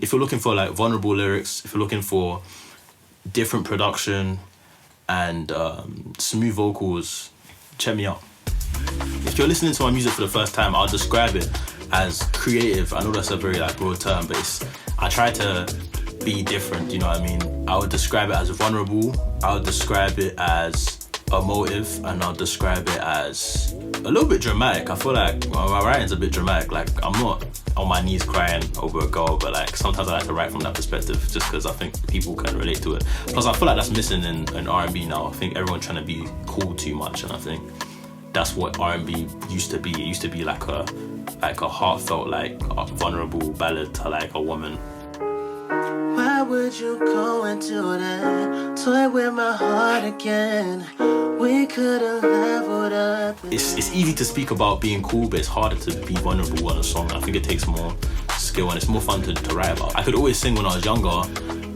If you're looking for like vulnerable lyrics, if you're looking for different production and smooth vocals, check me out. If you're listening to my music for the first time, I'll describe it as creative. I know that's a very like broad term, but I try to be different, you know what I mean? I would describe it as vulnerable, I would describe it as emotive, and I'll describe it as a little bit dramatic. I feel like my writing's a bit dramatic. Like, I'm not on my knees crying over a girl, but like sometimes I like to write from that perspective just because I think people can relate to it. Plus I feel like that's missing in R&B now. I think everyone's trying to be cool too much, and I think that's what R&B used to be. It used to be like a heartfelt, like a vulnerable ballad to like a woman. Why would you go into that? Toy with my heart again. We could have leveled up. It's easy to speak about being cool, but it's harder to be vulnerable on a song. I think it takes more skill and it's more fun to write about. I could always sing when I was younger,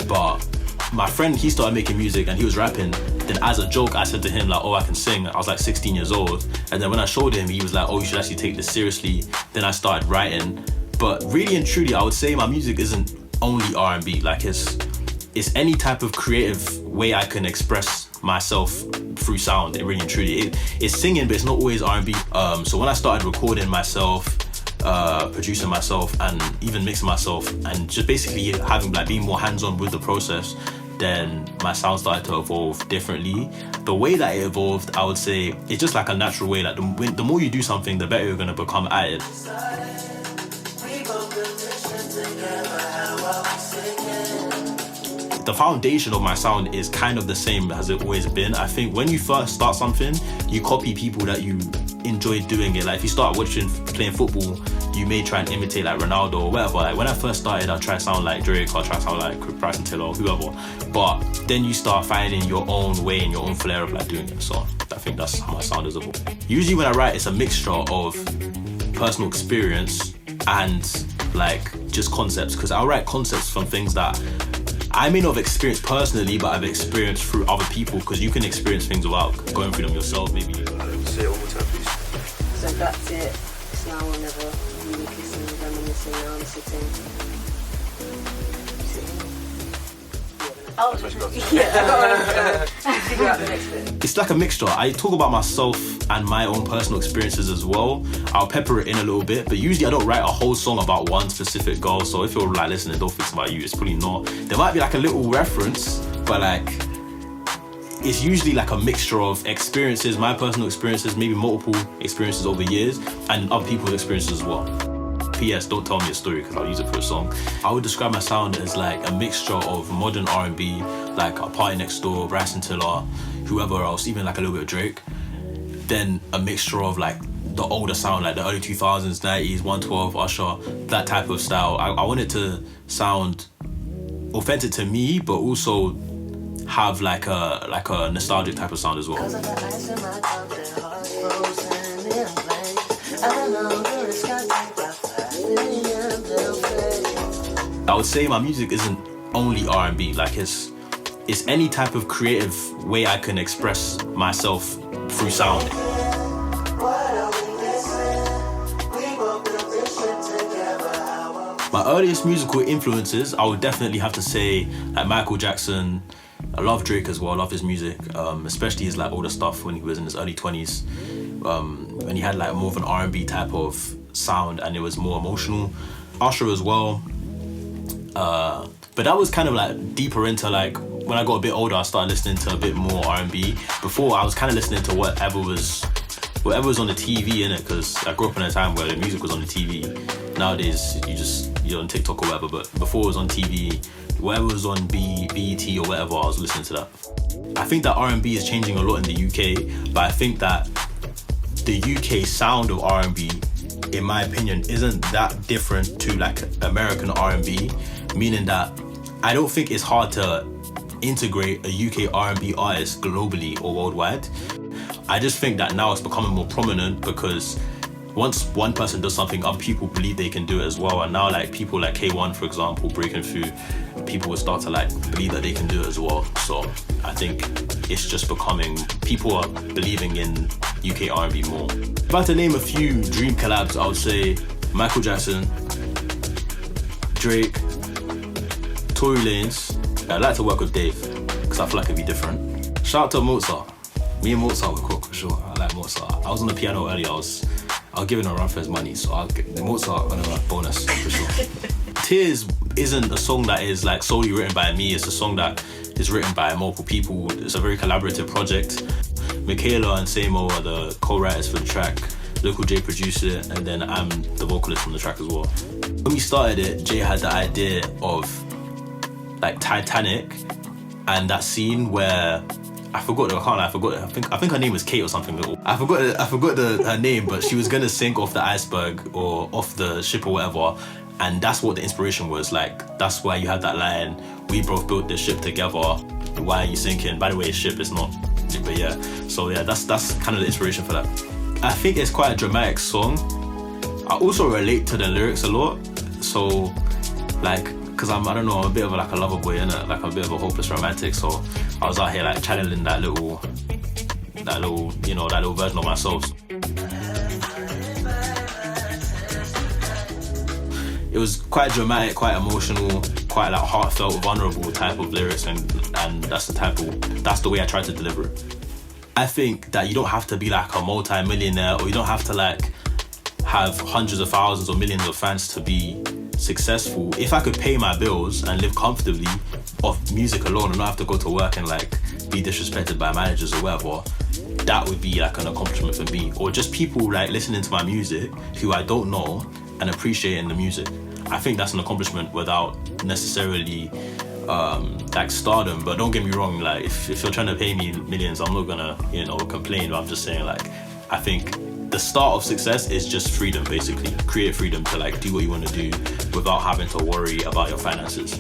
but my friend, he started making music and he was rapping. Then as a joke, I said to him like, oh, I can sing. I was like 16 years old. And then when I showed him, he was like, oh, you should actually take this seriously. Then I started writing. But really and truly, I would say my music isn't only R&B. Like it's any type of creative way I can express myself through sound. It really and truly, it's singing, but it's not always R&B. So when I started recording myself, producing myself, and even mixing myself, and just basically having like being more hands-on with the process, then my sound started to evolve differently. The way that it evolved, I would say, it's just like a natural way. Like the more you do something, the better you're gonna become at it. The foundation of my sound is kind of the same as it always been. I think when you first start something, you copy people that you enjoy doing it. Like if you start playing football, you may try and imitate like Ronaldo or whatever. Like when I first started, I'll try to sound like Drake, or I'll try to sound like Bryson Tiller or whoever. But then you start finding your own way and your own flair of like doing it. So I think that's how my sound is evolved. Usually when I write, it's a mixture of personal experience and like just concepts, because I'll write concepts from things that I may not have experienced personally, but I've experienced through other people, because you can experience things without going through them yourself, maybe. Say it one more time, please. So that's it. It's now or never. You were kissing, reminiscing, now I'm sitting. Oh, yeah, I got figure out the next bit. It's like a mixture. I talk about myself and my own personal experiences as well. I'll pepper it in a little bit, but usually I don't write a whole song about one specific girl. So if you're like listening, don't think it's about you. It's probably not. There might be like a little reference, but like it's usually like a mixture of experiences, my personal experiences, maybe multiple experiences over years, and other people's experiences as well. P.S. Don't tell me a story because I'll use it for a song. I would describe my sound as like a mixture of modern R&B, like a PARTYNEXTDOOR, Bryson Tiller, whoever else, even like a little bit of Drake. Then a mixture of like the older sound, like the early 2000s, 90s, 112, Usher, that type of style. I want it to sound authentic to me, but also have like a nostalgic type of sound as well. I would say my music isn't only R&B. Like it's any type of creative way I can express myself through sound. My earliest musical influences, I would definitely have to say like Michael Jackson. I love Drake as well. I love his music, especially his like older stuff when he was in his early 20s. When he had like more of an R&B type of sound and it was more emotional. Usher as well. But that was kind of like deeper into like, when I got a bit older, I started listening to a bit more R&B. Before, I was kind of listening to whatever was on the TV, innit? Because I grew up in a time where the music was on the TV. Nowadays, you're on TikTok or whatever, but before it was on TV, whatever was on BET or whatever, I was listening to that. I think that R&B is changing a lot in the UK, but I think that the UK sound of R&B, in my opinion, isn't that different to like American R&B, meaning that I don't think it's hard to integrate a UK R&B artist globally or worldwide. I just think that now it's becoming more prominent because once one person does something, other people believe they can do it as well. And now like people like K1, for example, breaking through, people will start to like believe that they can do it as well. So I think it's just becoming, people are believing in UK R&B more. If I had to name a few dream collabs, I would say Michael Jackson, Drake, Tory Lanez. I'd like to work with Dave because I feel like it'd be different. Shout out to Mozart. Me and Mozart were cool for sure. I like Mozart. I was on the piano earlier. I was giving him a run for his money, so I'll get Mozart on a bonus for sure. Tears isn't a song that is like solely written by me. It's a song that is written by multiple people. It's a very collaborative project. Michaela and Samo are the co-writers for the track. Local J produced it, and then I'm the vocalist on the track as well. When we started it, Jay had the idea of like Titanic and that scene where I think her name was Kate or something. I forgot her name, but she was gonna sink off the iceberg or off the ship or whatever, and that's what the inspiration was. Like, that's why you had that line, we both built this ship together, why are you sinking? By the way, ship is not, but yeah. So yeah, that's kind of the inspiration for that. I think it's quite a dramatic song. I also relate to the lyrics a lot. So like, cause I'm a bit of like a lover boy, innit? Like I'm a bit of a hopeless romantic. So I was out here like channeling that little version of myself. It was quite dramatic, quite emotional, quite like heartfelt, vulnerable type of lyrics, and that's the way I tried to deliver it. I think that you don't have to be like a multi-millionaire, or you don't have to like have hundreds of thousands or millions of fans to be successful. If I could pay my bills and live comfortably off music alone and not have to go to work and like be disrespected by managers or whatever, that would be like an accomplishment for me. Or just people like listening to my music who I don't know and appreciating the music. I think that's an accomplishment without necessarily like stardom. But don't get me wrong, like if you're trying to pay me millions, I'm not gonna complain. But I'm just saying, like, I think the start of success is just freedom, basically. Create freedom to like do what you want to do without having to worry about your finances.